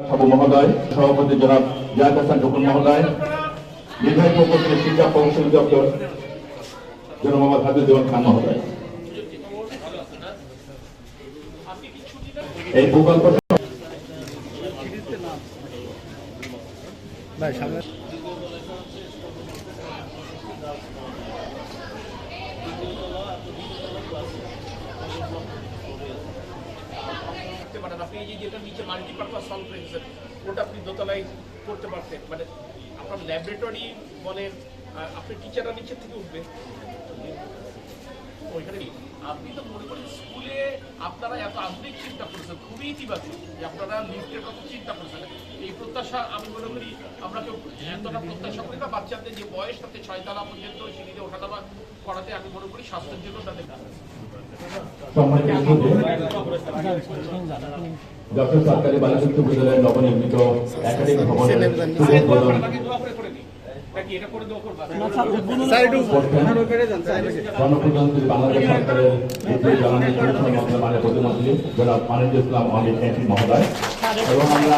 সাবু মহোদয়, সভাপতি জনাব জাহিদ হাসান টুকুন মহোদয়, নির্বাহী প্রকৌশলী শিক্ষা প্রকৌশলী দপ্তর জনাব মোহাম্মদ হাবিবুর খান মহোদয়। এই প্রকল্প আপনি এই যেটা নিচে মাল্টিপারপাস হল রেখেছেন ওটা আপনি দোতলায় করতে পারতেন, মানে আপনার ল্যাবরেটরি বলেন, আপনি টিচাররা নিচের থেকে উঠবে ওইখানে। আপনি তো মনে করেন স্কুলে আপনারা এত আধুনিক চিন্তা করেছেন, খুবই ইতিবাচক যে আপনারা লিফটের কথা চিন্তা করেছেন। এই প্রত্যাশা আমি মনে করি আমরা কেউ এতটা প্রত্যাশা করি না। বাচ্চাদের যে বয়স তাতে 6 তলা পর্যন্ত সিঁড়িতে ওঠা নামা করাতে আমি মনে করি স্বাস্থ্যের জন্য তাদের যশোর সরকারি বালিকা উচ্চ বিদ্যালয়ের নবনির্মিত একাডেমিক ভবনের গণপ্রজাতন্ত্রী বাংলাদেশ সরকারের জ্বালানি মাননীয় প্রতিমন্ত্রী জনাব মানিকুল ইসলাম অমিত মহোদয় এবং আমরা